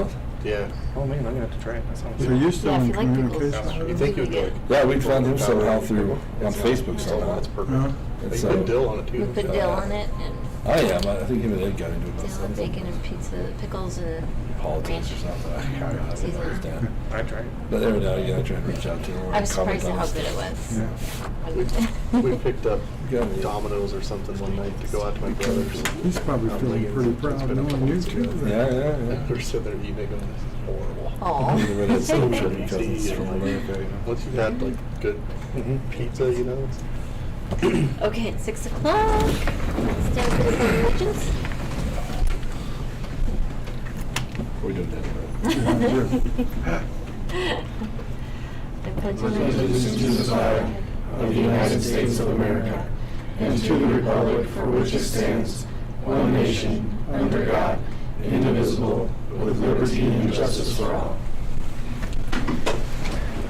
pizza? Yeah. Oh man, I'm gonna have to try it. That sounds So good. you're still Yeah, if in you like pickles. communication? You think you'd like? Yeah, we found him somehow through on Facebook So somehow. that's perfect. Yeah. You It's, put dill on it too. We put dill on it and I am. I think him and Ed got into it. dill and bacon and pizza, pickles and Politics or ranch. something. I don't understand. I tried it. But every now and again, I try and reach out to him. I was surprised at how good it was. Yeah. We picked up Yeah. Domino's or something one night to go out to my brother's. He's probably I'm feeling like, pretty it's proud been a couple knowing you months too. ago. then. We're sitting there eating and this is horrible. Aw. Even it's so true because To it's eat, from and, like, America. You know. Once you've had like good pizza, you know, it's Okay, it's 6 o'clock. Stand for the pledge of allegiance. We're doing that. I pledge allegiance to the flag of the United States of America and to the republic for which it stands, one nation, under God, indivisible, with liberty and justice for all.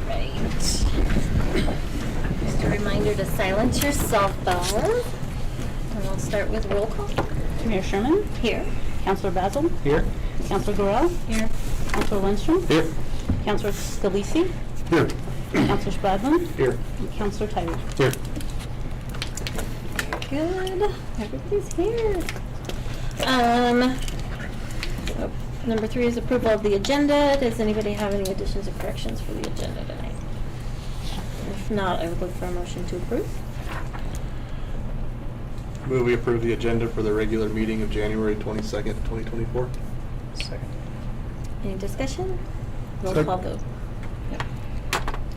Right. Just a reminder to silence your cell phone. And we'll start with roll call. Mayor Sherman? Here. Councilor Basil? Here? Councilor Gorell? Here. Councilor Lindstrom? Here. Councilor Scalisi? Here. Councilor Spradlin? here. And Councilor Tyree? Here. Good. Everybody's here. So number 3 is approval of the agenda. Does anybody have any additions or corrections for the agenda tonight? If not, I would look for a motion to approve. Move we approve the agenda for the regular meeting of January 22nd, 2024. Second. Any discussion? Roll Second. call vote.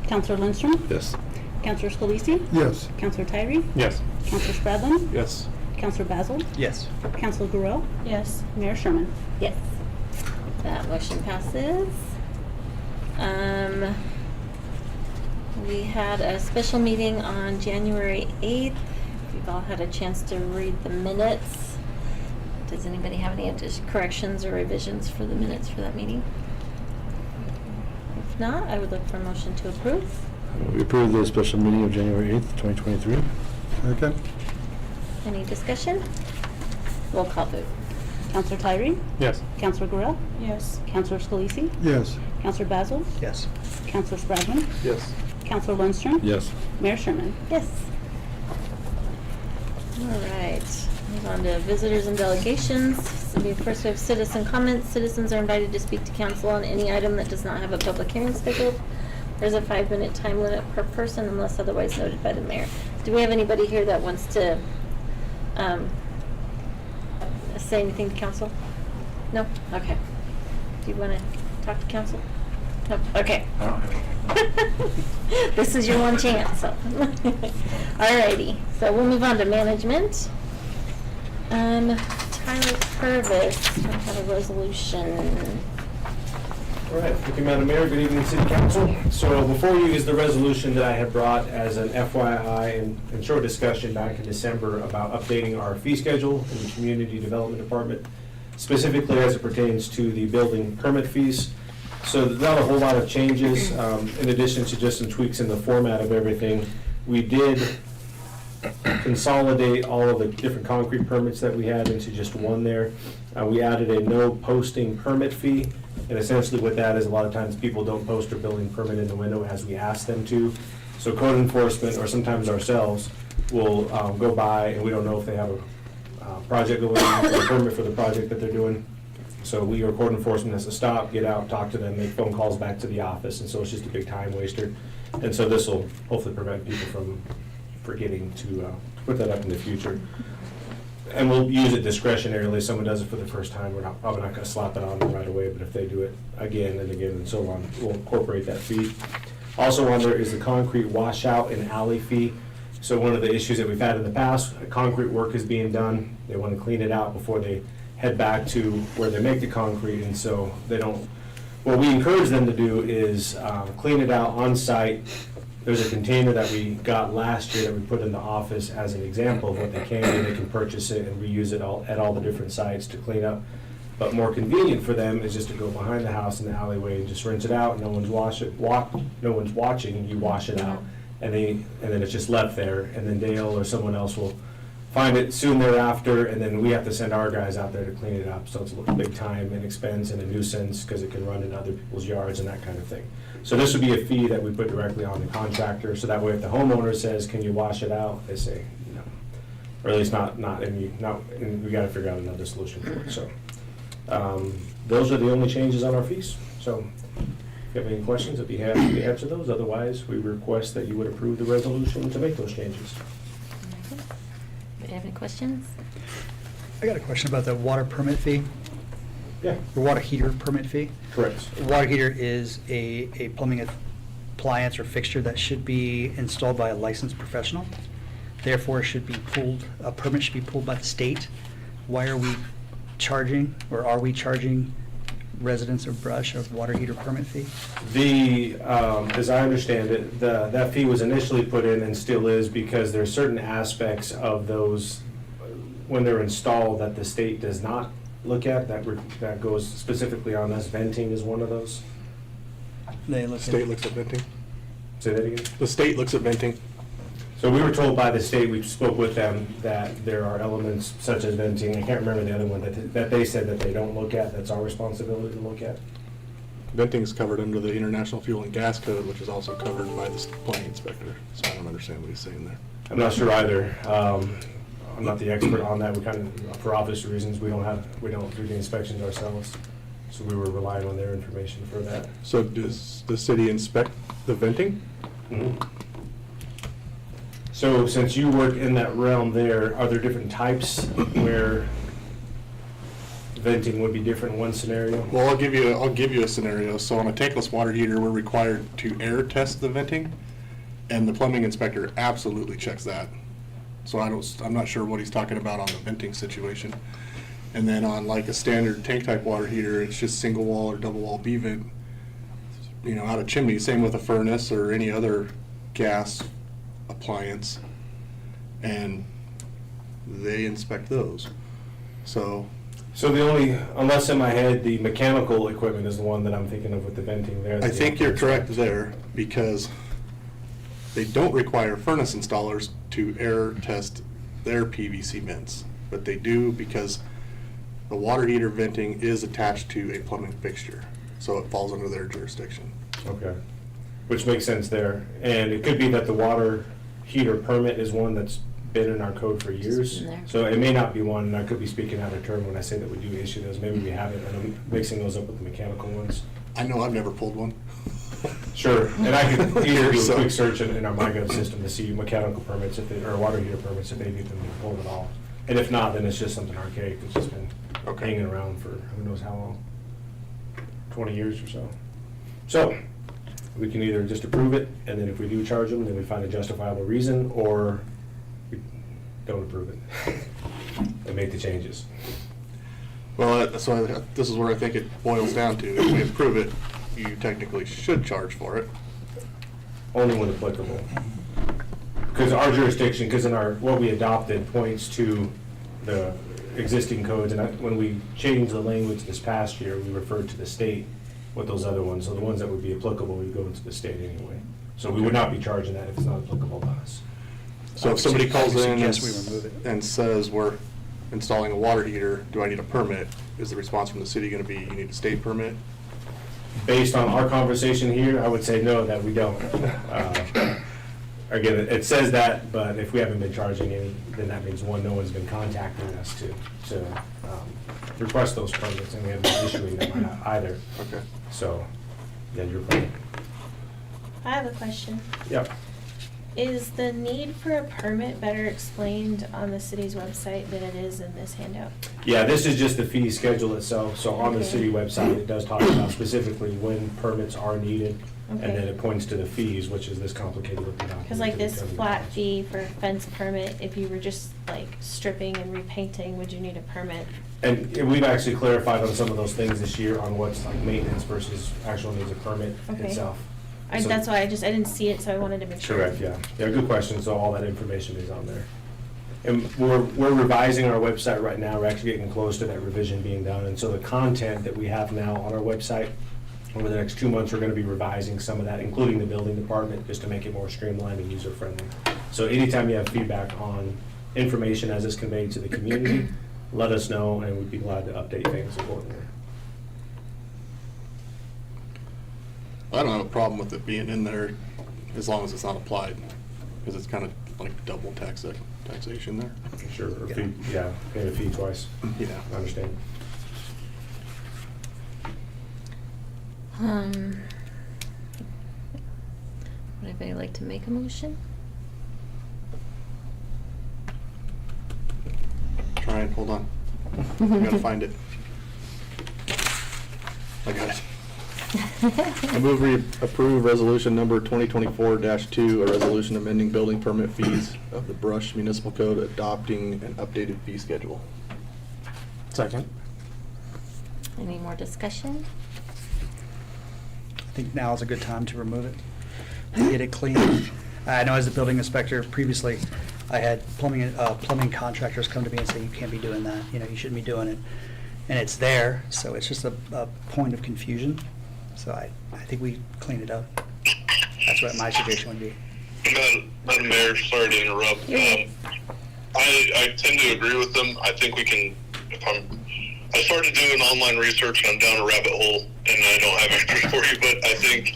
Councilor Lindstrom? Yes. Councilor Scalisi? Yes. Councilor Tyree? Yes. Councilor Spradlin? Yes. Councilor Basil? Yes. Councilor Gorell? Yes. Mayor Sherman? Yes. That motion passes. We had a special meeting on January 8th. We've all had a chance to read the minutes. Does anybody have any corrections or revisions for the minutes for that meeting? If not, I would look for a motion to approve. We approved the special meeting of January 8th, 2023. Okay. Any discussion? Roll call vote. Councilor Tyree? Yes. Councilor Gorell? Yes. Councilor Scalisi? Yes. Councilor Basil? Yes. Councilor Spradlin? Yes. Councilor Lindstrom? Yes. Mayor Sherman? Yes. All right, move on to visitors and delegations. So first we have citizen comments. Citizens are invited to speak to council on any item that does not have a public hearing scheduled. There's a 5-minute time limit per person unless otherwise noted by the mayor. Do we have anybody here that wants to say anything to council? No? Okay. Do you want to talk to council? No? Okay. This is your one chance, so. Alrighty, so we'll move on to management. Tyler Purvis, we have a resolution. All right, thank you, Madam Mayor. Good evening, City Council. So before you is the resolution that I had brought as an FYI and short discussion back in December about updating our fee schedule in the Community Development Department, specifically as it pertains to the building permit fees. So not a whole lot of changes, in addition to just some tweaks in the format of everything. We did consolidate all of the different concrete permits that we had into just one there. We added a no posting permit fee, and essentially what that is, a lot of times people don't post their building permit in the window as we ask them to. So code enforcement, or sometimes ourselves, will go by and we don't know if they have a project going on, or a permit for the project that they're doing. So we, or code enforcement, has to stop, get out, talk to them, make phone calls back to the office, and so it's just a big time waster. And so this will hopefully prevent people from forgetting to put that up in the future. And we'll use it discretionarily. If someone does it for the first time, we're probably not going to slap it on them right away, but if they do it again and again and so on, we'll incorporate that fee. Also on there is the concrete washout and alley fee. So one of the issues that we've had in the past, concrete work is being done. They want to clean it out before they head back to where they make the concrete, and so they don't. What we encourage them to do is clean it out on site. There's a container that we got last year that we put in the office as an example of what they can do. They can purchase it and reuse it all at all the different sites to clean up. But more convenient for them is just to go behind the house in the alleyway and just rinse it out. No one's no one's watching. You wash it out, and then it's just left there. And then Dale or someone else will find it soon thereafter, and then we have to send our guys out there to clean it up. So it's a big time and expense and a nuisance because it can run in other people's yards and that kind of thing. So this would be a fee that we put directly on the contractor. So that way, if the homeowner says, "Can you wash it out?" they say no, or at least not, and we got to figure out another solution for it. So those are the only changes on our fees. So if you have any questions, I'd be happy to answer those. Otherwise, we request that you would approve the resolution to make those changes. Do you have any questions? I got a question about the water permit fee, Yeah, the water heater permit fee. correct. A water heater is a plumbing appliance or fixture that should be installed by a licensed professional. Therefore, a permit should be pulled by the state. Why are we charging, or are we charging residents of Brush a water heater permit fee? As I understand it, that fee was initially put in and still is because there are certain aspects of those, when they're installed, that the state does not look at, that goes specifically on us. Venting is one of those. They look State looks at venting. Say that again? The state looks at venting. So we were told by the state, we spoke with them, that there are elements such as venting, I can't remember the other one, that they said that they don't look at, that's our responsibility to look at. Venting is covered under the International Fuel and Gas Code, which is also covered by the plumbing inspector. So I don't understand what he's saying there. I'm not sure either. I'm not the expert on that. We kind of, for obvious reasons, we don't do the inspections ourselves. So we were relying on their information for that. So does the city inspect the venting? Mhm. So since you work in that realm there, are there different types where venting would be different in one scenario? Well, I'll give you a scenario. So on a tankless water heater, we're required to air test the venting, and the plumbing inspector absolutely checks that. So I'm not sure what he's talking about on the venting situation. And then on like a standard tank type water heater, it's just single wall or double wall B vent, out of chimney. Same with a furnace or any other gas appliance, and they inspect those. So the only, unless in my head, the mechanical equipment is the one that I'm thinking of with the venting there. I think you're correct there, because they don't require furnace installers to air test their PVC vents, but they do because the water heater venting is attached to a plumbing fixture, so it falls under their jurisdiction. Okay, which makes sense there. And it could be that the water heater permit is one that's been in our code for years. in there. So it may not be one, and I could be speaking out of turn when I say that we do issue those. Maybe we haven't, and I'm mixing those up with the mechanical ones. I know I've never pulled one. Sure, and I could either do a So- quick search in our MyGov system to see mechanical permits, or water heater permits, if they've even been pulled at all. And if not, then it's just something archaic that's just been Okay. hanging around for who knows how long, 20 years or so. So, we can either just approve it, and then if we do charge them, then we find a justifiable reason, or we don't approve it and make the changes. Well, this is where I think it boils down to. If we approve it, you technically should charge for it. Only when applicable. Because our jurisdiction, because what we adopted points to the existing codes, and when we changed the language this past year, we referred to the state with those other ones. So the ones that would be applicable would go into the state anyway. So we would not be charging that if it's not applicable to us. So if somebody calls in Suggest we remove it. and says, we're installing a water heater, do I need a permit? Is the response from the city going to be, you need a state permit? Based on our conversation here, I would say no, that we don't. Again, it says that, but if we haven't been charging any, then that means, one, no one's been contacting us to request those permits, and we haven't been issuing them either. Okay. So, yeah, you're right. I have a question. Yep. Is the need for a permit better explained on the city's website than it is in this handout? Yeah, this is just the fee schedule itself, so on the Okay. city website, it does talk about specifically when permits are needed, and Okay. then it points to the fees, which is this complicated looking document. Because like to this determine the flat cost. fee for a fence permit, if you were just like stripping and repainting, would you need a permit? And we've actually clarified on some of those things this year on what's like maintenance versus actual needs a permit Okay. itself. So- That's why I didn't see it, so I wanted to make sure. Correct, yeah. Yeah, good question, so all that information is on there. And we're revising our website right now, we're actually getting close to that revision being done, and so the content that we have now on our website, over the next 2 months, we're gonna be revising some of that, including the building department, just to make it more streamlined and user-friendly. So anytime you have feedback on information as it's conveyed to the community, let us know, and we'd be glad to update things accordingly. I don't have a problem with it being in there as long as it's not applied, because it's kind of like double taxation there. Sure, or fee, yeah, pay a fee twice. Yeah. I understand. Would anybody like to make a motion? Trying, hold on. I gotta find it. I got it. I move we approve resolution number 2024-2, a resolution amending building permit fees of the Brush Municipal Code, adopting an updated fee schedule. Second. Any more discussion? I think now is a good time to remove it, and get it clean. I know as a building inspector previously, I had plumbing contractors come to me and say, you can't be doing that, you know, you shouldn't be doing it. And it's there, so it's just a point of confusion. So I think we cleaned it up. That's what my suggestion would be. Madam Mayor, sorry to interrupt. I tend to agree with them. I think we can, I started doing online research and I'm down a rabbit hole and I don't have answers for you, but I think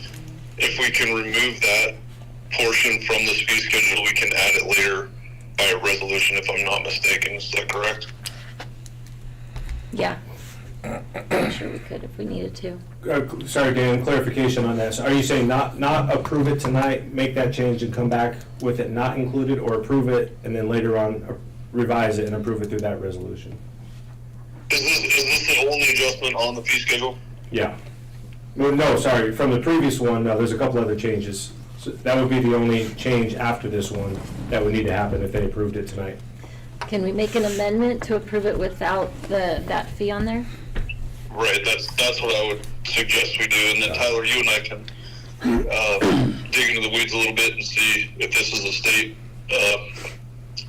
if we can remove that portion from this fee schedule, we can add it later by a resolution, if I'm not mistaken. Is that correct? Yeah. I'm sure we could if we needed to. Sorry, Dan, clarification on that. So are you saying not approve it tonight, make that change and come back with it not included, or approve it and then later on revise it and approve it through that resolution? Is this the only adjustment on the fee schedule? Yeah. Well, no, sorry, from the previous one, no, there's a couple other changes. So that would be the only change after this one that would need to happen if they approved it tonight. Can we make an amendment to approve it without that fee on there? Right, that's what I would suggest we do, and then Tyler, you and I can dig into the weeds a little bit and see if this is a state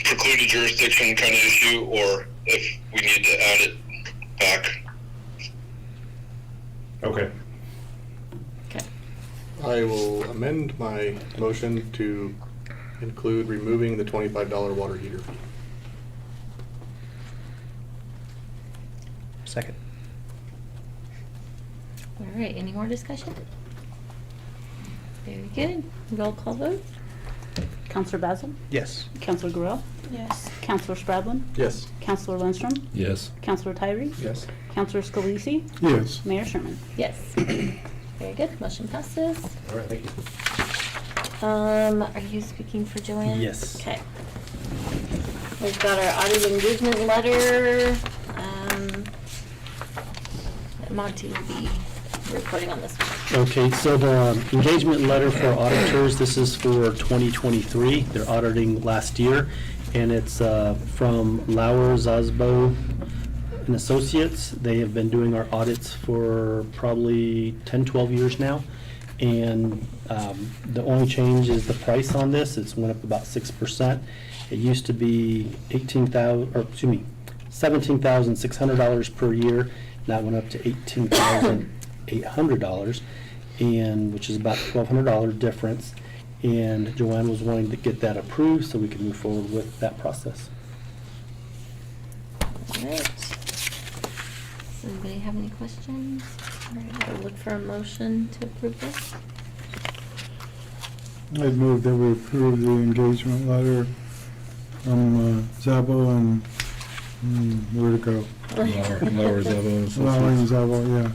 precluded jurisdiction kind of issue, or if we need to add it back. Okay. Okay. I will amend my motion to include removing the $25 water heater fee. Second. All right, any more discussion? Very good. Roll call vote? Counselor Basil? Yes. Counselor Groel? Yes. Counselor Spradlin? Yes. Counselor Lindstrom? Yes. Counselor Tyree? Yes. Counselor Scalisi? Yes. Mayor Sherman? Yes. Very good, motion passes. All right, thank you. Are you speaking for Joanne? Yes. Okay. We've got our audit engagement letter. Monty will be reporting on this one. Okay, so the engagement letter for auditors, this is for 2023. They're auditing last year, and it's from Lauer, Zasbo and Associates. They have been doing our audits for probably 10, 12 years now. And the only change is the price on this. It's went up about 6%. It used to be $17,600 per year. That went up to $18,800, and which is about $1,200 difference. And Joanne was wanting to get that approved so we can move forward with that process. All right. Does anybody have any questions? All right, I'll look for a motion to approve this. I'd move that we approve the engagement letter from Zabo and, where'd it go? Lauer, Zasbo and Lauer and Associates. Zabo, yeah.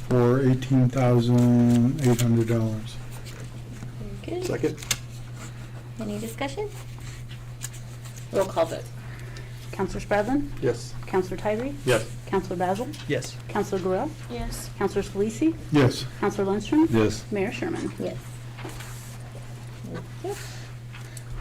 For $18,800. Very good. Second? Any discussion? Roll call vote. Counselor Spradlin? Yes. Counselor Tyree? Yes. Counselor Basil? Yes. Counselor Groel? Yes. Counselor Scalisi? Yes. Counselor Lindstrom? Yes. Mayor Sherman? Yes. Thank you.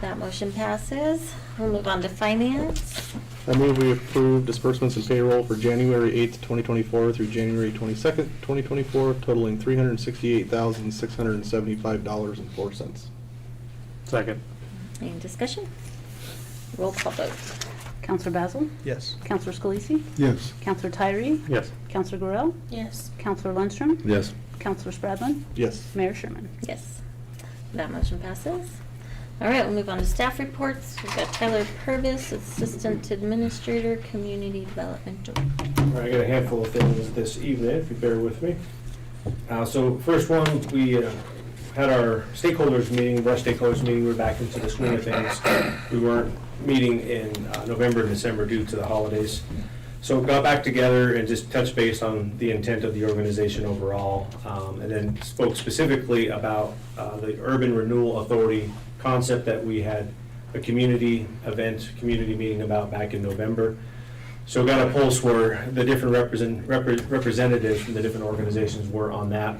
That motion passes. We'll move on to finance. I move we approve disbursements and payroll for January 8th, 2024 through January 22nd, 2024, totaling $368,675.04. Second. Any discussion? Roll call vote. Counselor Basil? Yes. Counselor Scalisi? Yes. Counselor Tyree? Yes. Counselor Groel? Yes. Counselor Lundstrom? Yes. Counselor Spradlin? Yes. Mayor Sherman? Yes. That motion passes. All right, we'll move on to staff reports. We've got Tyler Purvis, Assistant Administrator, Community Development Director. All right, I got a handful of things this evening, if you bear with me. So first one, we had our stakeholders meeting, Brush stakeholders meeting. We're back into the swing of things. We weren't meeting in November and December due to the holidays. So we got back together and just touched base on the intent of the organization overall, and then spoke specifically about the Urban Renewal Authority concept that we had a community event, community meeting about back in November. So we got a pulse where the different representatives from the different organizations were on that.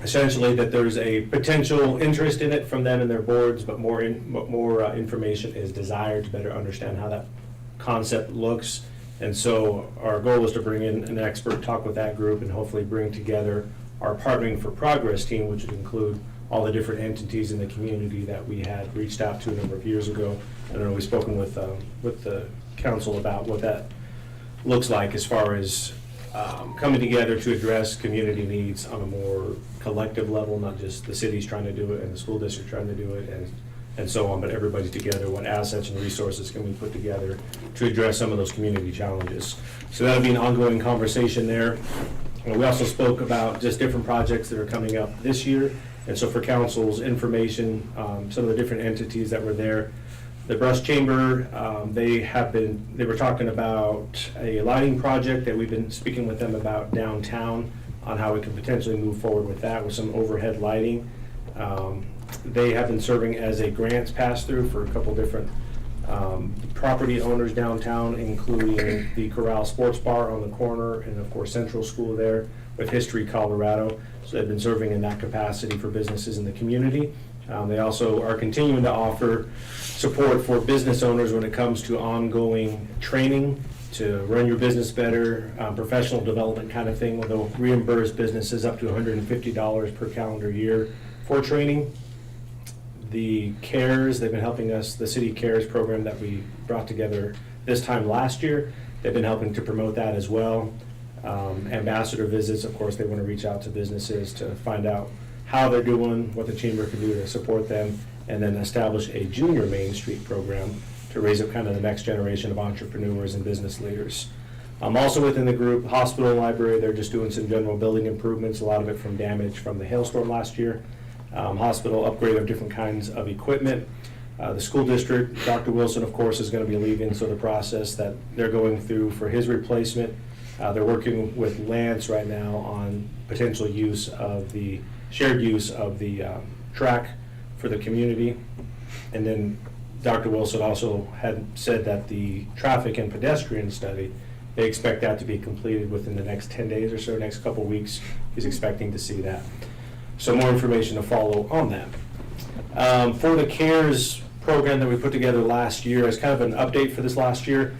Essentially, that there's a potential interest in it from them and their boards, but more information is desired to better understand how that concept looks. And so our goal is to bring in an expert, talk with that group, and hopefully bring together our Partnering for Progress team, which would include all the different entities in the community that we had reached out to a number of years ago. I know we've spoken with the council about what that looks like as far as coming together to address community needs on a more collective level, not just the city's trying to do it and the school district trying to do it and so on, but everybody together. What assets and resources can we put together to address some of those community challenges? So that'll be an ongoing conversation there. We also spoke about just different projects that are coming up this year. And so for council's information, some of the different entities that were there, the Brush Chamber, they were talking about a lighting project that we've been speaking with them about downtown on how we could potentially move forward with that with some overhead lighting. They have been serving as a grants pass-through for a couple different property owners downtown, including the Corral Sports Bar on the corner and of course Central School there with History Colorado. So they've been serving in that capacity for businesses in the community. They also are continuing to offer support for business owners when it comes to ongoing training to run your business better, professional development kind of thing, where they'll reimburse businesses up to $150 per calendar year for training. The CARES, they've been helping us, the City CARES program that we brought together this time last year, they've been helping to promote that as well. Ambassador visits, of course, they want to reach out to businesses to find out how they're doing, what the chamber can do to support them, and then establish a junior Main Street program to raise up kind of the next generation of entrepreneurs and business leaders. Also within the group, hospital and library, they're just doing some general building improvements, a lot of it from damage from the hailstorm last year. Hospital upgrade of different kinds of equipment. The school district, Dr. Wilson, of course, is going to be leaving, so the process that they're going through for his replacement, they're working with Lance right now on potential use of the shared use of the track for the community. And then Dr. Wilson also had said that the traffic and pedestrian study, they expect that to be completed within the next 10 days or so, next couple weeks. He's expecting to see that. So more information to follow on that. For the CARES program that we put together last year, as kind of an update for this last year,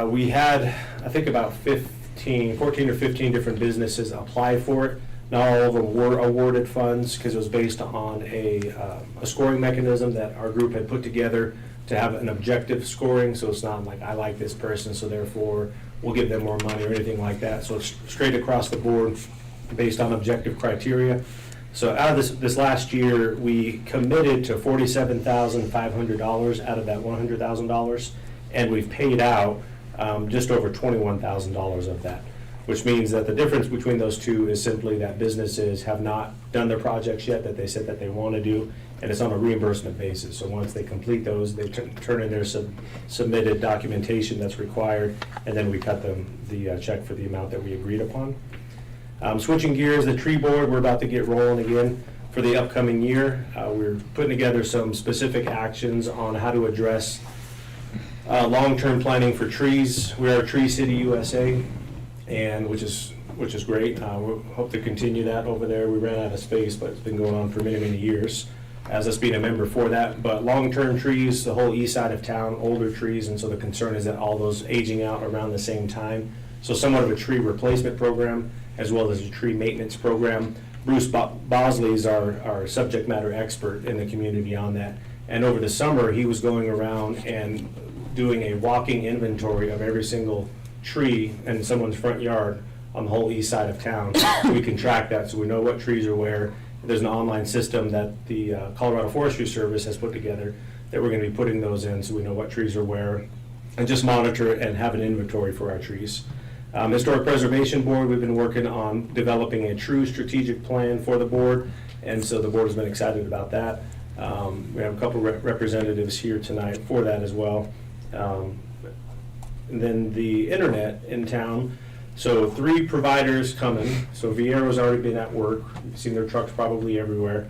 we had, I think, about 14 or 15 different businesses apply for it. Not all of them were awarded funds because it was based on a scoring mechanism that our group had put together to have an objective scoring. So it's not like I like this person, so therefore we'll give them more money or anything like that. So it's straight across the board based on objective criteria. So out of this last year, we committed to $47,500 out of that $100,000, and we've paid out just over $21,000 of that, which means that the difference between those two is simply that businesses have not done their projects yet that they said that they want to do, and it's on a reimbursement basis. So once they complete those, they turn in their submitted documentation that's required, and then we cut them the check for the amount that we agreed upon. Switching gears, the tree board, we're about to get rolling again for the upcoming year. We're putting together some specific actions on how to address long-term planning for trees. We are Tree City USA, and which is great. We hope to continue that over there. We ran out of space, but it's been going on for many, many years as us being a member for that. But long-term trees, the whole east side of town, older trees, and so the concern is that all those aging out around the same time. So somewhat of a tree replacement program as well as a tree maintenance program. Bruce Bosley is our subject matter expert in the community on that. And over the summer, he was going around and doing a walking inventory of every single tree in someone's front yard on the whole east side of town. So we can track that, so we know what trees are where, There's an online system that the Colorado Forestry Service has put together that we're going to be putting those in so we know what trees are where, and just monitor and have an inventory for our trees. Historic Preservation Board, we've been working on developing a true strategic plan for the board, and so the board has been excited about that. We have a couple representatives here tonight for that as well. And then the internet in town, so 3 providers coming. So Viero's already been at work. You've seen their trucks probably everywhere,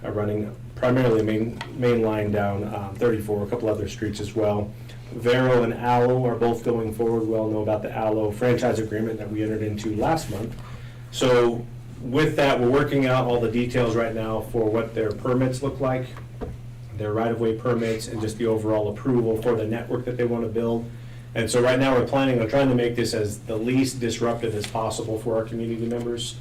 running primarily main line down 34, a couple other streets as well. Vero and Allo are both going forward. We all know about the Allo franchise agreement that we entered into last month. So with that, we're working out all the details right now for what their permits look like, their right-of-way permits, and just the overall approval for the network that they want to build. And so right now, we're planning on trying to make this as the least disruptive as possible for our community members.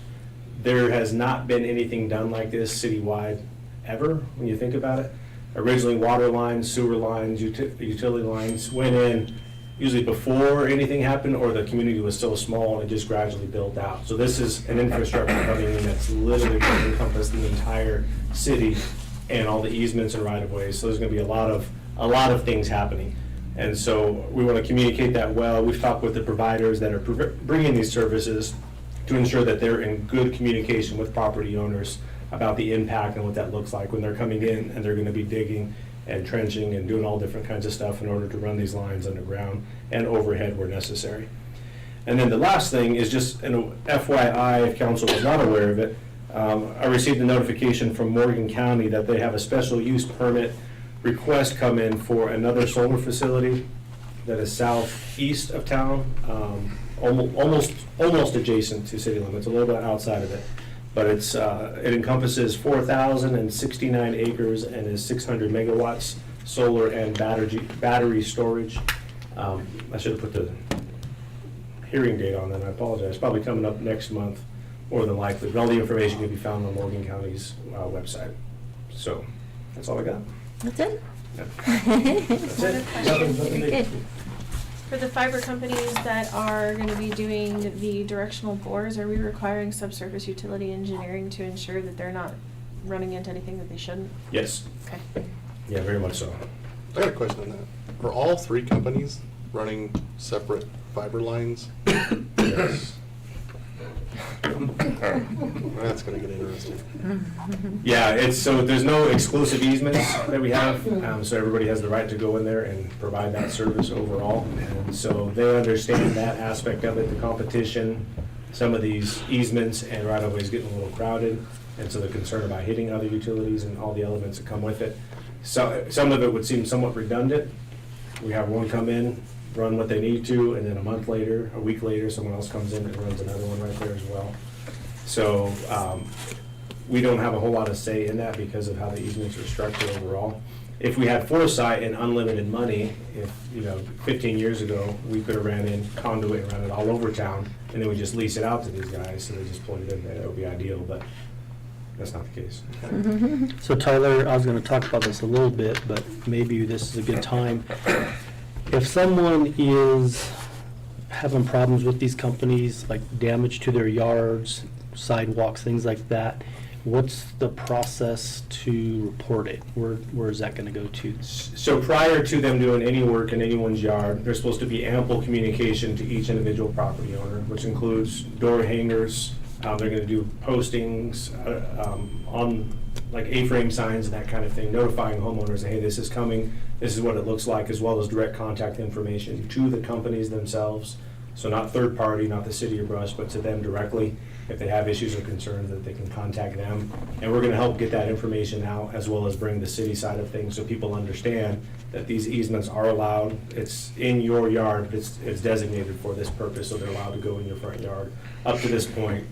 There has not been anything done like this citywide ever, when you think about it. Originally, water lines, sewer lines, utility lines went in usually before anything happened, or the community was so small and it just gradually built out. So this is an infrastructure coming in that's literally going to encompass the entire city and all the easements and right-of-ways. So there's going to be a lot of things happening. And so we want to communicate that well. We've talked with the providers that are bringing these services to ensure that they're in good communication with property owners about the impact and what that looks like when they're coming in and they're going to be digging and trenching and doing all different kinds of stuff in order to run these lines underground and overhead where necessary. And then the last thing is just an FYI, if council was not aware of it, I received a notification from Morgan County that they have a special use permit request come in for another solar facility that is southeast of town, almost adjacent to city limits, a little bit outside of it. But it encompasses 4,069 acres and is 600 megawatts solar and battery storage. I should have put the hearing date on that, I apologize. Probably coming up next month, more than likely. But all the information can be found on Morgan County's website. So that's all I got. That's it? Yep. That's it. Nothing big. Good. For the fiber companies that are going to be doing the directional bores, are we requiring subsurface utility engineering to ensure that they're not running into anything that they shouldn't? Yes. Okay. Yeah, very much so. I got a question on that. Are all 3 companies running separate fiber lines? Yes. That's gonna get interesting. Yeah, so there's no exclusive easements that we have, so everybody has the right to go in there and provide that service overall. And so they understand that aspect of it, the competition, some of these easements and right-of-ways getting a little crowded, and so the concern about hitting other utilities and all the elements that come with it. So some of it would seem somewhat redundant. We have one come in, run what they need to, and then a week later, someone else comes in and runs another one right there as well. So we don't have a whole lot of say in that because of how the easements are structured overall. If we had foresight and unlimited money, 15 years ago, we could have ran in conduit and ran it all over town, and then we just lease it out to these guys, so they just plug it in there. That would be ideal, but that's not the case. So Tyler, I was going to talk about this a little bit, but maybe this is a good time. If someone is having problems with these companies, like damage to their yards, sidewalks, things like that, what's the process to report it? Where is that going to go to? So prior to them doing any work in anyone's yard, there's supposed to be ample communication to each individual property owner, which includes door hangers. They're going to do postings on like A-frame signs and that kind of thing, notifying homeowners, hey, this is coming, this is what it looks like, as well as direct contact information to the companies themselves. So not third party, not the city of Brush, but to them directly. If they have issues or concerns, that they can contact them. And we're going to help get that information out, as well as bring the city side of things so people understand that these easements are allowed. It's in your yard, it's designated for this purpose, so they're allowed to go in your front yard up to this point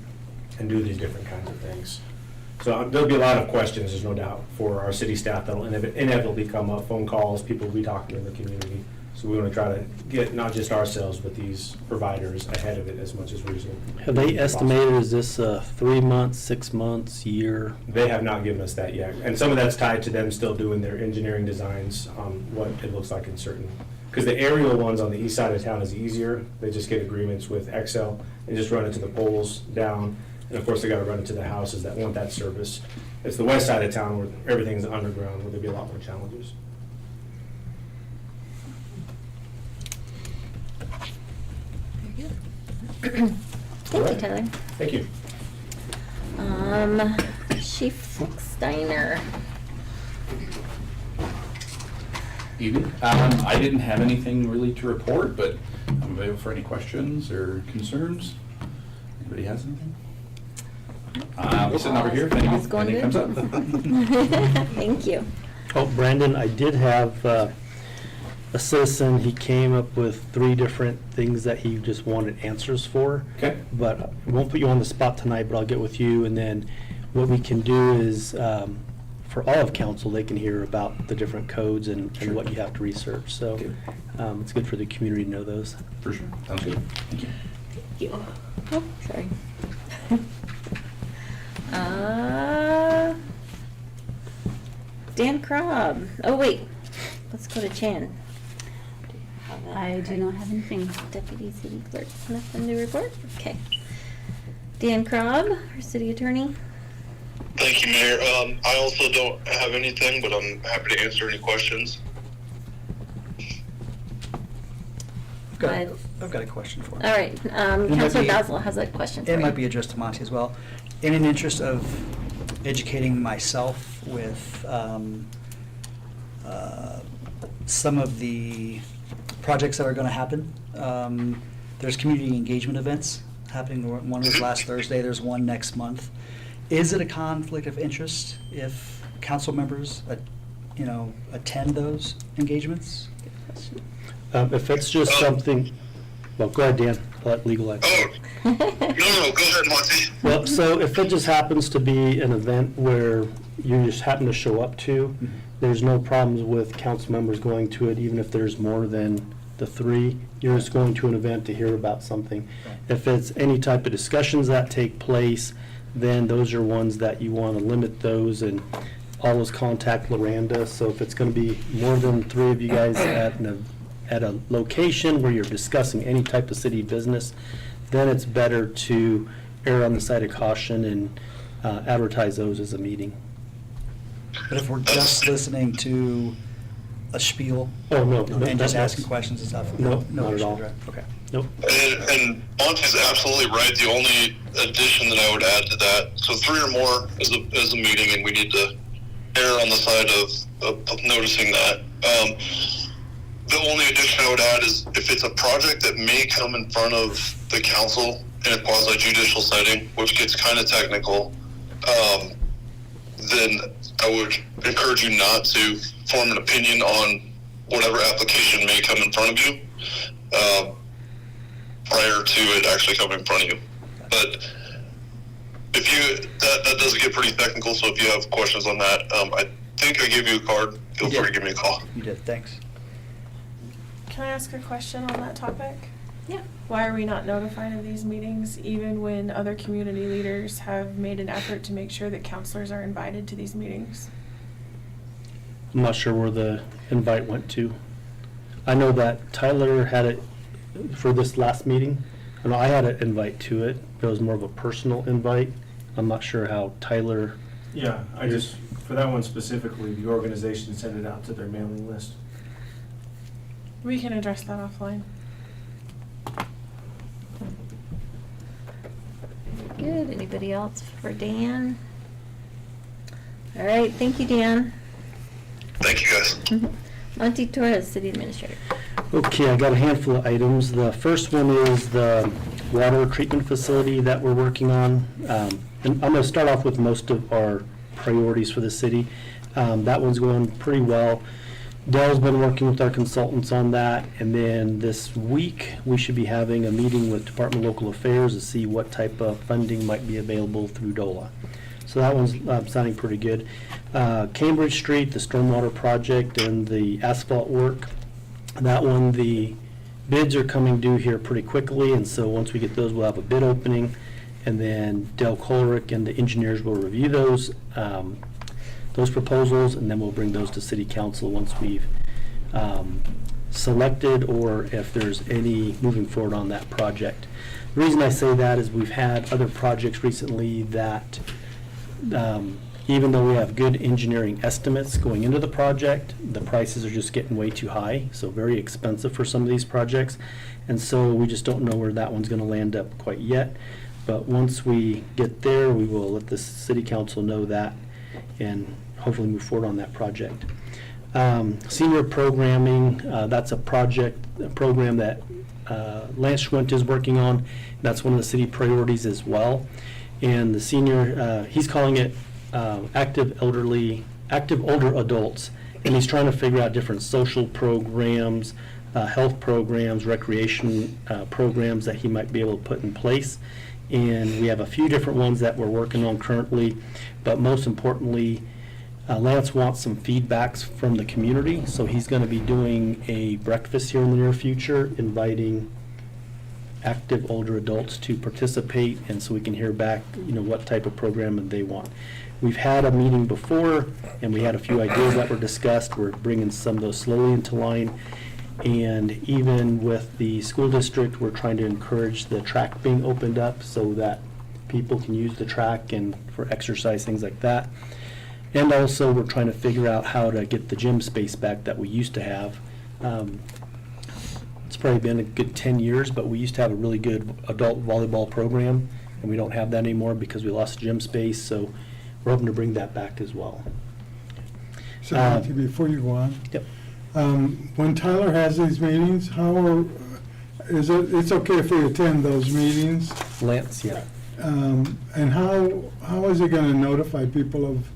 and do these different kinds of things. So there'll be a lot of questions, there's no doubt, for our city staff that'll inevitably come up, phone calls, people will be talking in the community. So we want to try to get not just ourselves, but these providers ahead of it as much as reasonable. Have they estimated, is this 3 months, 6 months, year? They have not given us that yet. And some of that's tied to them still doing their engineering designs on what it looks like in certain, because the aerial ones on the east side of town is easier. They just get agreements with Excel and just run it to the poles down. And of course, they gotta run it to the houses that want that service. It's the west side of town where everything's underground, where there'd be a lot more challenges. Thank you, Tyler. Thank you. Chief Steiner. Evening. I didn't have anything really to report, but I'm available for any questions or concerns. Anybody has anything? I'm sitting over here if All's going anything comes up. good. Thank you. Oh, Brandon, I did have a citizen, he came up with 3 different things that he just wanted answers for. Okay. But I won't put you on the spot tonight, but I'll get with you, and then what we can do is, for all of council, they can hear about the different codes and what you have to research. So Good. it's good for the community to know those. For sure. Sounds good. Thank you. Thank you. Oh, sorry. Dan Krob. Oh, wait. Let's go to Chan. I do not have anything. Deputy City Clerk, nothing to report? Okay. Dan Krob, our city attorney. Thank you, Mayor. I also don't have anything, but I'm happy to answer any questions. I've got a question for you. All right, might Councilor be- Basil has a question for you. It might be addressed to Monty as well. In an interest of educating myself with some of the projects that are going to happen, there's community engagement events happening. One was last Thursday. There's one next month. Is it a conflict of interest if council members, attend those engagements? If it's just something, well, go ahead, Dan, I'll let legal Oh, no, go ahead, Monty. Well, so if it just happens to be an event where you just happen to show up to, there's no problems with council members going to it, even if there's more than the 3. You're just going to an event to hear about something. If it's any type of discussions that take place, then those are ones that you want to limit those and always contact Loranda. So if it's going to be more than 3 of you guys at a location where you're discussing any type of city business, then it's better to err on the side of caution and advertise those as a meeting. But if we're just listening to a spiel Oh, no. and just asking questions and stuff? No, not at issue all. there. Okay. Nope. And Monty's absolutely right. The only addition that I would add to that, so 3 or more is a meeting, and we need to err on the side of noticing that. The only addition I would add is if it's a project that may come in front of the council in a quasi-judicial setting, which gets kind of technical, then I would encourage you not to form an opinion on whatever application may come in front of you prior to it actually coming in front of you. But if you that does get pretty technical, so if you have questions on that, I think I gave you a card. Feel free to give me a call. You did, thanks. Can I ask a question on that topic? Yeah. Why are we not notified of these meetings, even when other community leaders have made an effort to make sure that counselors are invited to these meetings? I'm not sure where the invite went to. I know that Tyler had it for this last meeting. I know I had an invite to it, but it was more of a personal invite. I'm not sure how Tyler. Yeah, I just, for that one specifically, the organization sent it out to their mailing list. We can address that offline. Good. Anybody else for Dan? All right. Thank you, Dan. Thank you, guys. Monty Torres, City Administrator. Okay, I got a handful of items. The first one is the water treatment facility that we're working on. And I'm going to start off with most of our priorities for the city. That one's going pretty well. Dell's been working with our consultants on that, and then this week we should be having a meeting with Department of Local Affairs to see what type of funding might be available through DOLA. So that one's sounding pretty good. Cambridge Street, the stormwater project and the asphalt work, that one, the bids are coming due here pretty quickly, and so once we get those, we'll have a bid opening, and then Del Colrick and the engineers will review those proposals, and then we'll bring those to City Council once we've selected or if there's any moving forward on that project. The reason I say that is we've had other projects recently that, even though we have good engineering estimates going into the project, the prices are just getting way too high, so very expensive for some of these projects. And so we just don't know where that one's gonna land up quite yet. But once we get there, we will let the city council know that and hopefully move forward on that project. Senior programming, that's a program that Lance Schwint is working on. That's one of the city priorities as well. And the senior, he's calling it active older adults. And he's trying to figure out different social programs, health programs, recreation programs that he might be able to put in place. And we have a few different ones that we're working on currently, but most importantly, Lance wants some feedbacks from the community, so he's going to be doing a breakfast here in the near future, inviting active older adults to participate, and so we can hear back, what type of program they want. We've had a meeting before, and we had a few ideas that were discussed. We're bringing some of those slowly into line. And even with the school district, we're trying to encourage the track being opened up so that people can use the track and for exercise, things like that. And also, we're trying to figure out how to get the gym space back that we used to have. It's probably been a good 10 years, but we used to have a really good adult volleyball program, and we don't have that anymore because we lost gym space, so we're hoping to bring that back as well. So, Monty, before you go on. Yep. When Tyler has these meetings, it's okay if we attend those meetings? Lance, yeah. And how is he gonna notify people of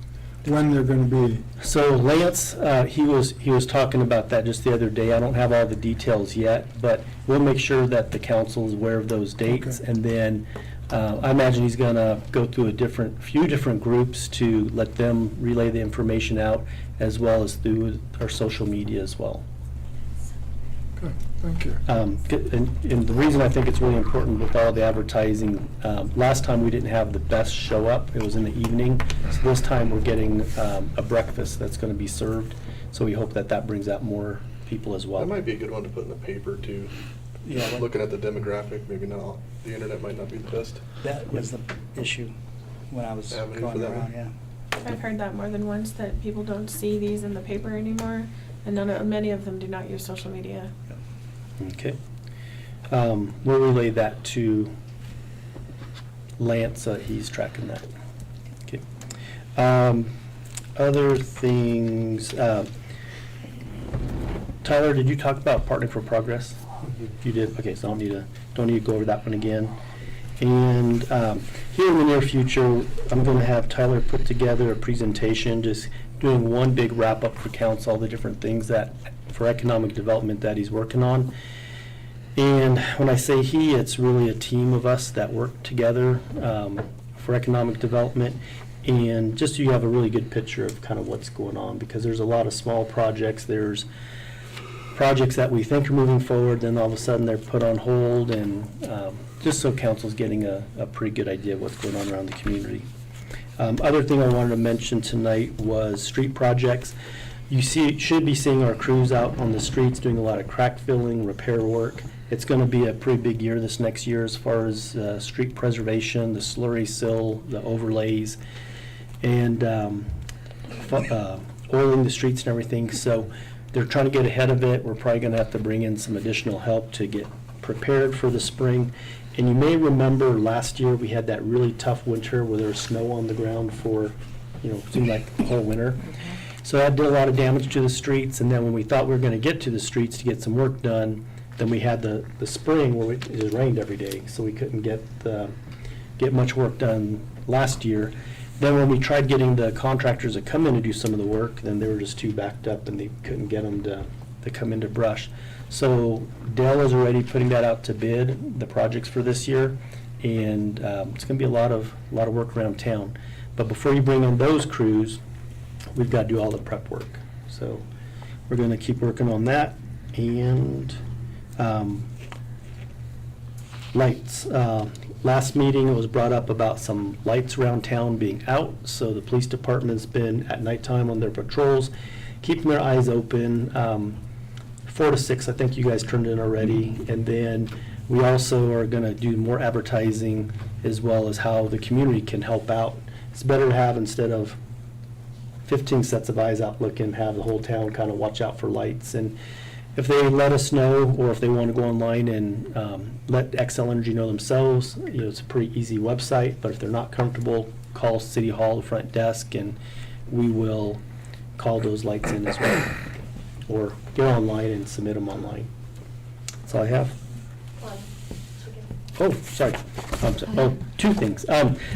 when they're gonna be? So Lance, he was talking about that just the other day. I don't have all the details yet, but we'll make sure that the council is aware of those dates. Okay. And then I imagine he's gonna go through a few different groups to let them relay the information out, as well as through our social media as well. Good, thank you. And the reason I think it's really important with all the advertising, last time we didn't have the best show up, it was in the evening. So this time we're getting a breakfast that's going to be served, so we hope that brings out more people as well. That might be a good one to put in the paper too. Yeah. Looking at the demographic, maybe not all, the internet might not be the best. That was the issue when I was Avenue for going that around, one. yeah. I've heard that more than once, that people don't see these in the paper anymore, and many of them do not use social media. Okay. We'll relay that to Lance, he's tracking that. Okay. Other things, Tyler, did you talk about Partnering for Progress? You did? Okay, so don't need to go over that one again. And here in the near future, I'm going to have Tyler put together a presentation, just doing one big wrap-up for council, all the different things for economic development that he's working on. And when I say he, it's really a team of us that work together for economic development. And just so you have a really good picture of kind of what's going on, because there's a lot of small projects. There's projects that we think are moving forward, then all of a sudden they're put on hold, and just so council's getting a pretty good idea of what's going on around the community. Other thing I wanted to mention tonight was street projects. You should be seeing our crews out on the streets doing a lot of crack filling, repair work. It's going to be a pretty big year this next year as far as street preservation, the slurry sill, the overlays, and oiling the streets and everything. So they're trying to get ahead of it. We're probably going to have to bring in some additional help to get prepared for the spring. And you may remember last year we had that really tough winter where there was snow on the ground for, it seemed like the whole winter. So that did a lot of damage to the streets. And then when we thought we were going to get to the streets to get some work done, then we had the spring where it just rained every day. So we couldn't get much work done last year. Then when we tried getting the contractors to come in to do some of the work, then they were just too backed up and they couldn't get them to come into brush. So Dell is already putting that out to bid, the projects for this year, and it's going to be a lot of work around town. But before you bring in those crews, we've got to do all the prep work. So we're going to keep working on that. And lights. Last meeting, it was brought up about some lights around town being out. So the police department's been at nighttime on their patrols, keeping their eyes open. 4 to 6, I think you guys turned in already. And then We also are going to do more advertising as well as how the community can help out. It's better to have, instead of 15 sets of eyes out looking, have the whole town kind of watch out for lights. And if they let us know, or if they want to go online and let Xcel Energy know themselves, it's a pretty easy website, but if they're not comfortable, call City Hall, the front desk, and we will call those lights in as well. Or get online and submit them online. That's all I have. Oh, sorry. Oh, two things.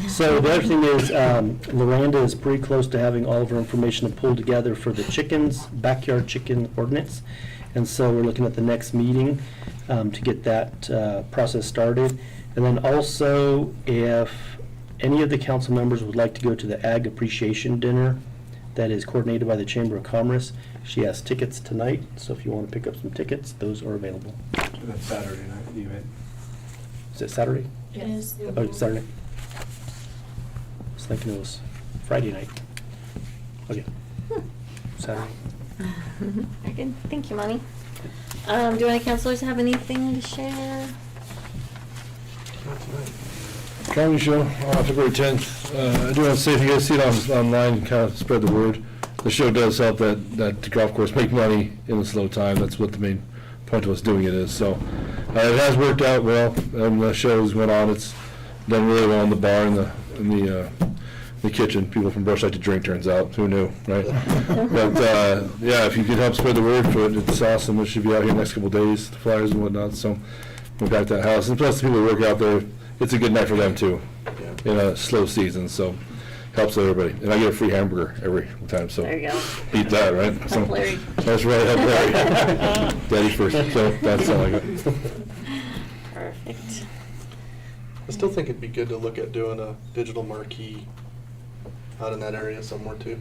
So the other thing is, Loranda is pretty close to having all of her information pulled together for the backyard chicken ordinance. And so we're looking at the next meeting to get that process started. And then also, if any of the council members would like to go to the Ag Appreciation Dinner that is coordinated by the Chamber of Commerce, she has tickets tonight. So if you want to pick up some tickets, those are available. That's Saturday night, the event. Is it Saturday? It is. Oh, it's Saturday. I was thinking it was Friday night. Okay. Saturday. Very good. Thank you, Monty. Do any councilors have anything to share? Comedy show on February 10th. I do want to say, if you guys see it online, kind of spread the word. The show does help that the golf course make money in the slow time. That's what the main point of us doing it is. So it has worked out well, and the shows went on. It's done really well in the bar and the kitchen. People from Brush like to drink, turns out. Who knew, right? But yeah, if you could help spread the word for it, it's awesome. It should be out here next couple of days, the flyers and whatnot. So we're back to that house. And plus the people who work out there, it's a good night for them too, in a slow season. So helps everybody. And I get a free hamburger every time. So There you go. beat that, right? So Help Larry. that's right, help Larry. Daddy first. So that's all I got. Perfect. I still think it'd be good to look at doing a digital marquee out in that area somewhere too.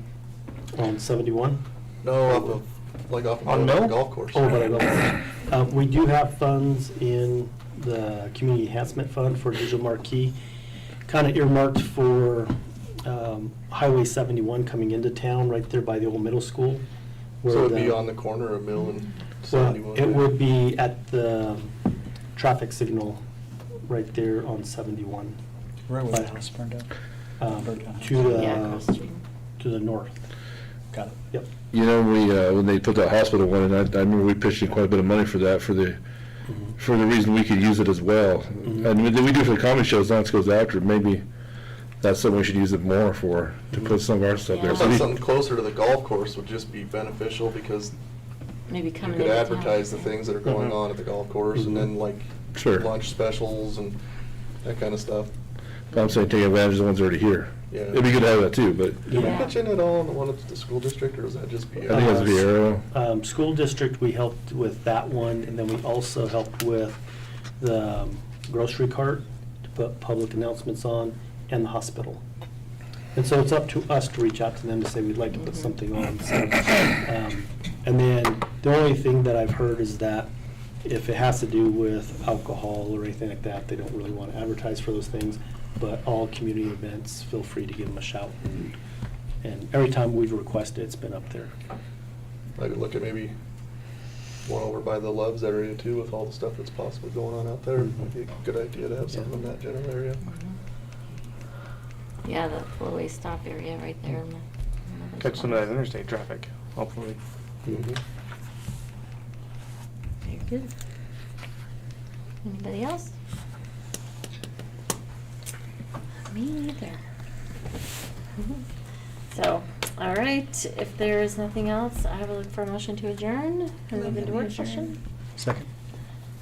On 71? No, off of On the Mill? golf course. Oh, but I don't. We do have funds in the Community Enhancement Fund for digital marquee, kind of earmarked for Highway 71 coming into town, right there by the old middle school. So it'd be on the corner of Mill and Well, 71. it would be at the traffic signal right there on 71. Right where But, the house burned down. To Yeah, across the street. the north. Got it. Yep. You know, when they put that hospital one in, I remember we pitched in quite a bit of money for that, for the reason we could use it as well. And we do it for the comedy shows, Lance goes after it. Maybe that's something we should use it more for, to put some of our stuff there. Yeah. So But we- something closer to the golf course would just be beneficial because Maybe you coming could into advertise the town. things that are going on at the golf course and then like Sure. lunch specials and that kind of stuff. I'm saying take advantage of the ones already here. Yeah. It'd be good to have that too, but Did we Yeah. pitch in at all on the one at the school district, or was that just be? I think that's Viero. School district, we helped with that one, and then we also helped with the grocery cart to put public announcements on, and the hospital. And so it's up to us to reach out to them to say we'd like to put something on. So, and then the only thing that I've heard is that if it has to do with alcohol or anything like that, they don't really want to advertise for those things. But all community events, feel free to give them a shout. And every time we've requested, it's been up there. I could look at maybe one over by the Loves area too, with all the stuff that's possibly going on out there. Might be a good idea to have something in that general area. Yeah, the four-way stop area right there. in the- Catch some of that interstate traffic, hopefully. Mm-hmm. Very good. Anybody else? Me neither. So, all right, if there is nothing else, I will look for a motion to adjourn and move into work session. Second.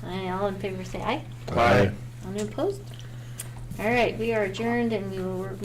Aye, all in favor say aye. Aye. Any opposed? All right, we are adjourned and we will move